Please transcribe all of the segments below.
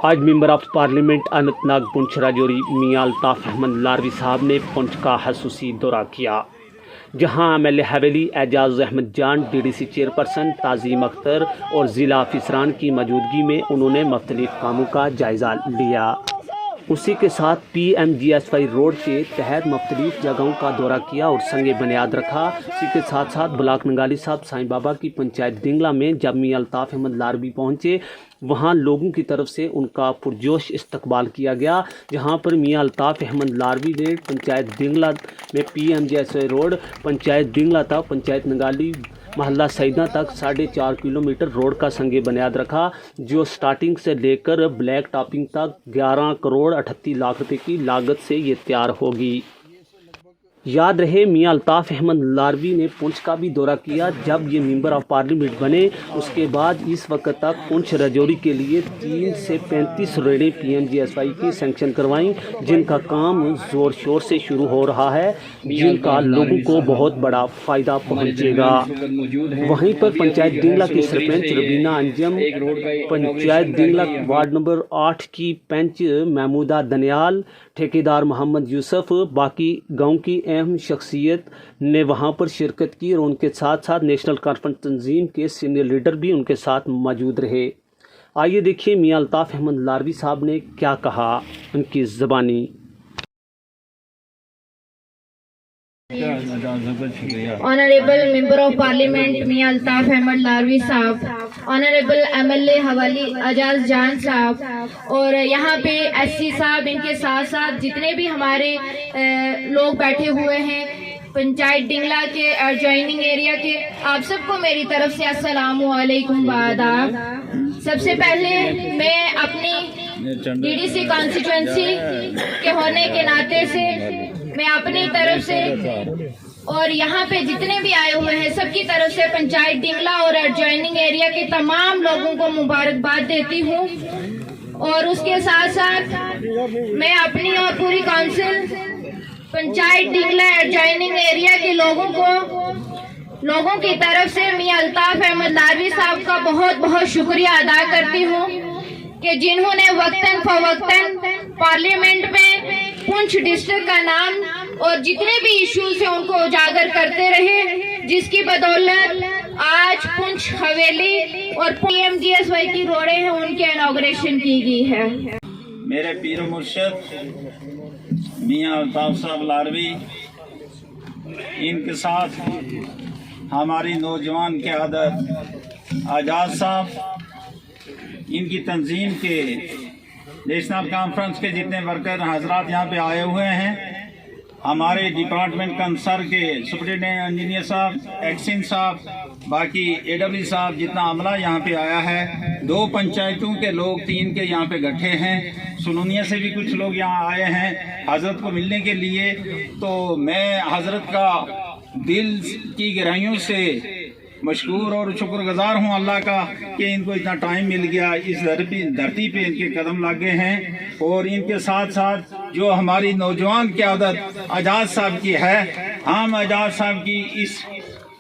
आज member of parliament Anantnag Poonch Rajouri Mian Altaf Ahmad Larvi साहब ने पुंछ का खसूसी दौरा किया, जहां एमएलए हवेली एजाज अहमद जान, डीडीसी चेयरपर्सन ताजीम अख्तर और ज़िला अफसरान की मौजूदगी में उन्होंने मुख्तलिफ कामों का जायज़ा लिया। उसी के साथ PMGSY रोड के तहत मुख्तलिफ जगहों का दौरा किया और संग बुनियाद रखा। इसी के साथ साथ ब्लॉक नंगाली साहब साईं बाबा की पंचायत डिंगला में जब मियां अल्ताफ अहमद लारवी पहुंचे, वहां लोगों की तरफ से उनका पुरजोश इस्तकबाल किया गया, जहां पर मियां अल्ताफ अहमद लारवी ने पंचायत डिंगला में PMGSY रोड, पंचायत डिंगला तक पंचायत नंगाली महल्ला सईदा तक 4.5 किलोमीटर रोड का संग बुनियाद रखा, जो स्टार्टिंग से लेकर ब्लैक टॉपिंग तक 11 करोड़ 38 लाख रुपए की लागत से ये तैयार होगी। याद रहे, मियां अल्ताफ अहमद लारवी ने पुंछ का भी दौरा किया। जब ये मेंबर ऑफ पार्लियामेंट बने उसके बाद इस वक्त तक पुंछ राजौरी के लिए 3 से 35 रेडें PMGSY की सैंक्शन करवाई, जिनका काम ज़ोर शोर से शुरू हो रहा है, जिनका लोगों को बहुत बड़ा फ़ायदा पहुँचेगा। वहीं पर पंचायत डिंगला की सरपंच रबीना अंजम, पंचायत डिंगला वार्ड नंबर 8 की पंच महमूदा दनियाल, ठेकेदार मोहम्मद यूसुफ, बाकी गांव की अहम शख्सियत ने वहां पर शिरकत की और उनके साथ साथ नेशनल कॉन्फ्रेंस तंजीम के सीनियर लीडर भी उनके साथ मौजूद रहे। आइए देखिए मियां अल्ताफ अहमद लारवी साहब ने क्या कहा, उनकी ज़बानी। ऑनरेबल मेंबर ऑफ पार्लियामेंट मियां अल्ताफ अहमद लारवी साहब, ऑनरेबल MLA हवेली एजाज जान साहब, और यहाँ पे SC साहब, इनके साथ साथ जितने भी हमारे लोग बैठे हुए हैं पंचायत डिंगला के एडजॉइनिंग एरिया के, आप सबको मेरी तरफ से अस्सलामु अलैकुम वादाब। सबसे पहले मैं अपनी DDC कॉन्स्टिट्यूएंसी के होने के नाते से मैं अपनी तरफ से और यहाँ पे जितने भी आए हुए हैं सबकी तरफ से पंचायत डिंगला और एडजॉइनिंग एरिया के तमाम लोगों को मुबारकबाद देती हूँ। और उसके साथ साथ मैं अपनी और पूरी काउंसिल पंचायत डिंगला एडजॉइनिंग एरिया के लोगों की तरफ से मियां अल्ताफ अहमद लारवी साहब का बहुत बहुत शुक्रिया अदा करती हूँ कि जिन्होंने वक्तन फवक्तन पार्लियामेंट में पुंछ डिस्ट्रिक्ट का नाम और जितने भी इश्यूज हैं उनको उजागर करते रहे, जिसकी बदौलत आज पुंछ हवेली और PMGSY की रोडें हैं उनके इनॉग्रेशन की गई है। मेरे पीर मुर्शिद मियां अल्ताफ साहब लारवी, इनके साथ हमारी नौजवान क़यादत आजाद साहब, इनकी तंजीम के नेशनल कॉन्फ्रेंस के जितने वर्कर हजरात यहाँ पे आए हुए हैं, हमारे डिपार्टमेंट कंसर के सुपरिटेंडेंट इंजीनियर साहब, एक्सिन साहब, बाकी AW साहब, जितना अमला यहाँ पे आया है, 2 पंचायतों के लोग 3 के यहाँ पे इकट्ठे हैं, सुनूनिया से भी कुछ लोग यहाँ आए हैं हजरत को मिलने के लिए। तो मैं हजरत का दिल की गहराइयों से मशकूर और शुक्रगुजार हूँ अल्लाह का कि इनको इतना टाइम मिल गया, इस धरती पे इनके कदम लगे हैं। और इनके साथ साथ जो हमारी नौजवान क़यादत आजाद साहब की है, हम आजाद साहब की इस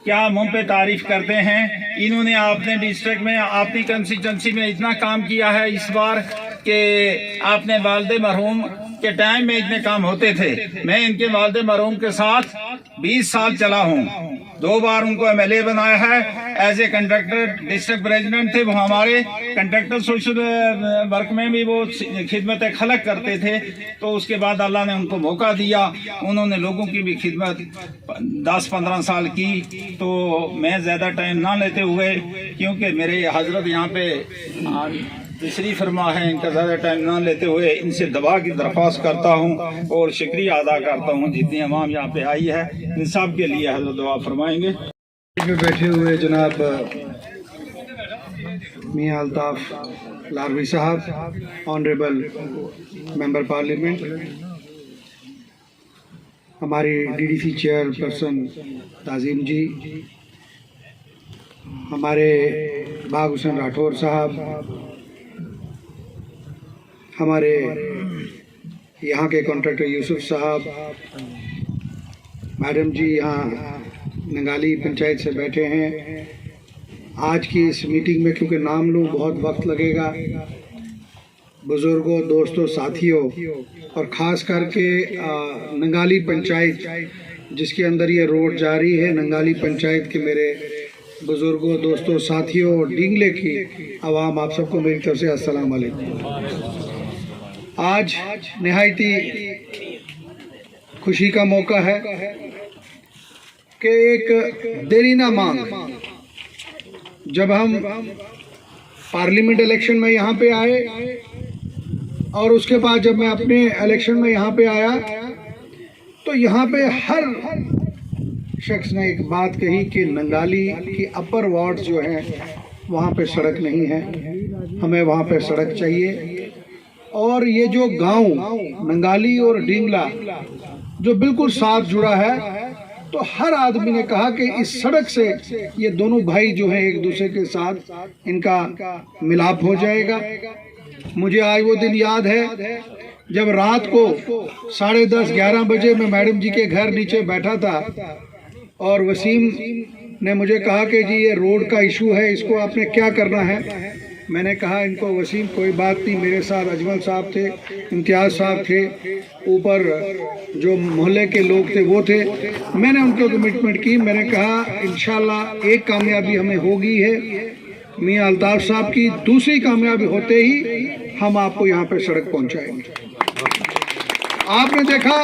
क्या मुंह पे तारीफ करते हैं। इन्होंने अपने डिस्ट्रिक्ट में, अपनी कंस्टिट्यूंसी में इतना काम किया है इस बार कि अपने वालिद मरहूम के टाइम में इतने काम होते थे। मैं इनके वालिद मरहूम के साथ 20 साल चला हूँ, 2 बार उनको MLA बनाया है। As a contractor district president थे वो, हमारे कंट्रैक्टर सोशल वर्क में भी वो खिदमत खलक करते थे। तो उसके बाद अल्लाह ने उनको मौका दिया, उन्होंने लोगों की भी खिदमत 10-15 साल की। तो मैं ज़्यादा टाइम ना लेते हुए, क्योंकि मेरे हजरत यहाँ पे तशरीफ फरमा है, इनका ज़्यादा टाइम ना लेते हुए इनसे दुआ की दरख्वास्त करता हूँ और शुक्रिया अदा करता हूँ जितनी अवाम यहाँ पे आई है। इन सब के लिए हजरत दुआ फरमाएंगे। में बैठे हुए जनाब मियां अल्ताफ लारवी साहब, ऑनरेबल मेंबर पार्लियामेंट, हमारी DDC चेयरपर्सन ताजीम जी, हमारे बाग हुसैन राठौर साहब, हमारे यहाँ के कॉन्ट्रैक्टर यूसुफ साहब, मैडम जी यहाँ नंगाली पंचायत से बैठे हैं। आज की इस मीटिंग में क्योंकि नाम लूँ बहुत वक्त लगेगा, बुजुर्गों, दोस्तों, साथियों और ख़ास करके नंगाली पंचायत जिसके अंदर ये रोड जारी है, नंगाली पंचायत के मेरे बुजुर्गों, दोस्तों, साथियों और डिंगले की आवाम, आप सबको मेरी तरफ से अस्सलाम वालेकुम। आज निहायती खुशी का मौका है कि एक देरीना मांग, जब हम पार्लियामेंट इलेक्शन में यहाँ पे आए और उसके बाद जब मैं अपने इलेक्शन में यहाँ पे आया तो यहाँ पे हर शख्स ने एक बात कही कि नंगाली की अपर वार्ड जो हैं वहाँ पे सड़क नहीं है, हमें वहाँ पे सड़क चाहिए। और ये जो गांव नंगाली और डिंगला जो बिल्कुल साथ जुड़ा है, तो हर आदमी ने कहा कि इस सड़क से ये दोनों भाई जो हैं एक दूसरे के साथ इनका मिलाप हो जाएगा। मुझे आज वो दिन याद है जब रात को 10:30-11 बजे मैं मैडम जी के घर नीचे बैठा था और वसीम ने मुझे कहा कि जी ये रोड का इशू है, इसको आपने क्या करना है। मैंने कहा इनको वसीम कोई बात नहीं, मेरे साथ अजमल साहब थे, इम्तियाज़ साहब थे, ऊपर जो मोहल्ले के लोग थे वो थे। मैंने उनको कमिटमेंट की, मैंने कहा इंशाल्लाह एक कामयाबी हमें होगी है मियाँ अल्ताफ़ साहब की, दूसरी कामयाबी होते ही हम आपको यहाँ पे सड़क पहुँचाएंगे। आपने देखा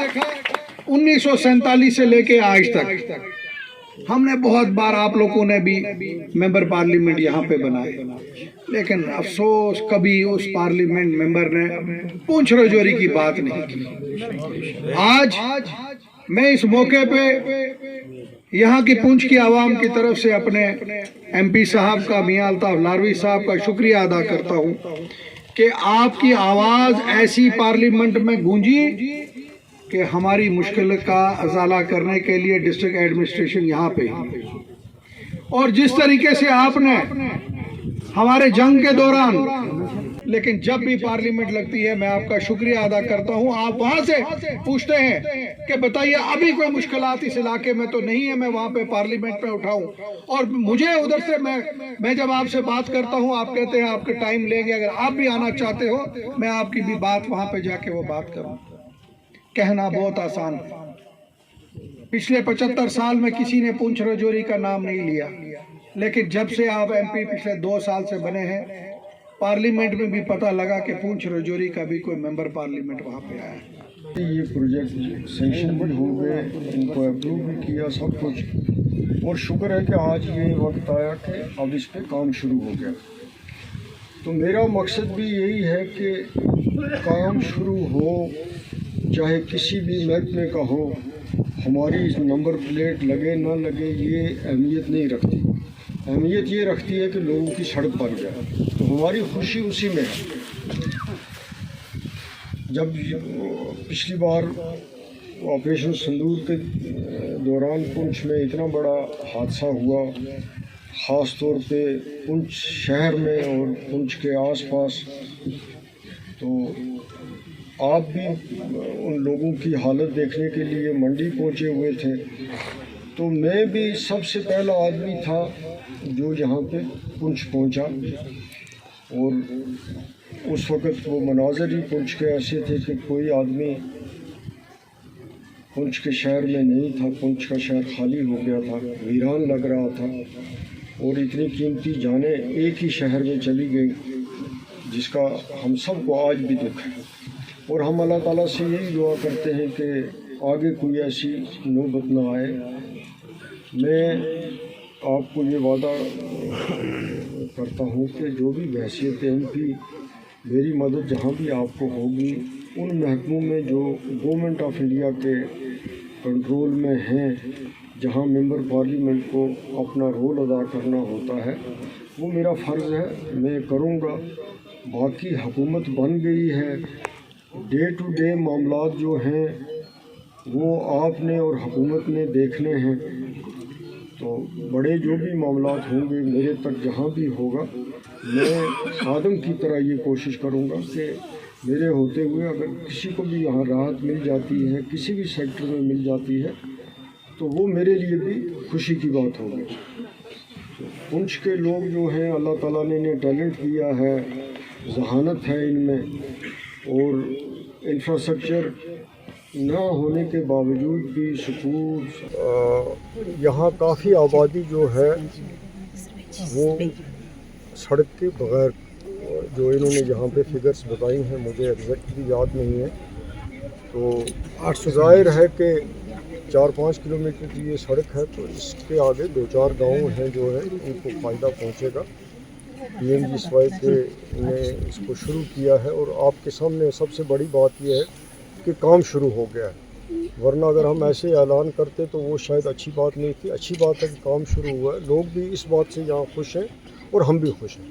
1947 से लेके आज तक हमने बहुत बार, आप लोगों ने भी मेंबर पार्लियामेंट यहाँ पे बनाए, लेकिन अफसोस कभी उस पार्लियामेंट मेंबर ने पूंछ रजौरी की बात नहीं की। आज मैं इस मौके पे यहाँ की पूंछ की आवाम की तरफ से अपने MP साहब का, मियाँ अल्ताफ़ लारवी साहब का शुक्रिया अदा करता हूँ कि आपकी आवाज़ ऐसी पार्लियामेंट में गूंजी कि हमारी मुश्किल का अजाला करने के लिए डिस्ट्रिक्ट एडमिनिस्ट्रेशन यहाँ पे है। और जिस तरीके से आपने हमारे जंग के दौरान, लेकिन जब भी पार्लियामेंट लगती है मैं आपका शुक्रिया अदा करता हूँ। आप वहाँ से पूछते हैं कि बताइए अभी कोई मुश्किलात इस इलाके में तो नहीं है, मैं वहाँ पे पार्लियामेंट पे उठाऊँ। और मुझे उधर से मैं जब आपसे बात करता हूँ आप कहते हैं आपके टाइम लेंगे, अगर आप भी आना चाहते हो मैं आपकी भी बात वहाँ पे जाके वो बात करूँ। कहना बहुत आसान है। पिछले 75 साल में किसी ने पूंछ रजौरी का नाम नहीं लिया, लेकिन जब से आप MP पिछले 2 साल से बने हैं, पार्लियामेंट में भी पता लगा कि पूंछ रजौरी का भी कोई मेंबर पार्लियामेंट वहाँ पे आया है। ये प्रोजेक्ट सेंक्शन भी हो गए, इनको अप्रूव भी किया सब कुछ, और शुक्र है कि आज ये वक्त आया कि अब इस पे काम शुरू हो गया। तो मेरा मकसद भी यही है कि काम शुरू हो, चाहे किसी भी महकमे का हो, हमारी नंबर प्लेट लगे ना लगे ये अहमियत नहीं रखती। अहमियत ये रखती है कि लोगों की सड़क बन जाए, तो हमारी खुशी उसी में है। जब पिछली बार ऑपरेशन सिंदूर के दौरान पुंछ में इतना बड़ा हादसा हुआ, ख़ास तौर पे पुंछ शहर में और पुंछ के आसपास, तो आप भी उन लोगों की हालत देखने के लिए मंडी पहुंचे हुए थे। तो मैं भी सबसे पहला आदमी था जो यहाँ पे पुंछ पहुंचा, और उस वक़्त वो मनाज़र ही पुंछ के ऐसे थे कि कोई आदमी पुंछ के शहर में नहीं था, पुंछ का शहर खाली हो गया था, वीरान लग रहा था, और इतनी कीमती जानें एक ही शहर में चली गई जिसका हम सब को आज भी दुख है। और हम अल्लाह ताला से यही दुआ करते हैं कि आगे कोई ऐसी नौबत ना आए। मैं आपको ये वादा करता हूँ कि जो भी हैसियत MP मेरी मदद जहाँ भी आपको होगी, उन महकमों में जो गवर्नमेंट ऑफ इंडिया के कंट्रोल में हैं, जहाँ मेंबर पार्लियामेंट को अपना रोल अदा करना होता है, वो मेरा फ़र्ज़ है, मैं करूँगा। बाकी हुकूमत बन गई है, डे टू डे मामलात जो हैं वो आपने और हुकूमत ने देखने हैं। तो बड़े जो भी मामलात होंगे मेरे तक जहाँ भी होगा, मैं खादम की तरह ये कोशिश करूँगा कि मेरे होते हुए अगर किसी को भी यहाँ राहत मिल जाती है, किसी भी सेक्टर में मिल जाती है, तो वो मेरे लिए भी खुशी की बात होगी। पुंछ के लोग जो हैं, अल्लाह ताला ने इन्हें टैलेंट दिया है, ذہانت ہے ان میں، اور انفراسٹرکچر نہ ہونے کے باوجود بھی سکول، یہاں کافی آبادی جو ہے وہ سڑک کے بغیر، جو انہوں نے یہاں پہ فگرز بتائی ہیں مجھے ایگزیکٹلی یاد نہیں ہے، تو ظاہر ہے کہ 4-5 کلومیٹر کی یہ سڑک ہے، تو اس کے آگے 2-4 گاؤں ہیں جو ہے ان کو فائدہ پہنچے گا۔ پی ایم جی سوائپ نے اس کو شروع کیا ہے، اور آپ کے سامنے سب سے بڑی بات یہ ہے کہ کام شروع ہو گیا ہے، ورنہ اگر ہم ایسے اعلان کرتے تو وہ شاید اچھی بات نہیں تھی۔ اچھی بات ہے کہ کام شروع ہوا ہے، لوگ بھی اس بات سے یہاں خوش ہیں اور ہم بھی خوش ہیں۔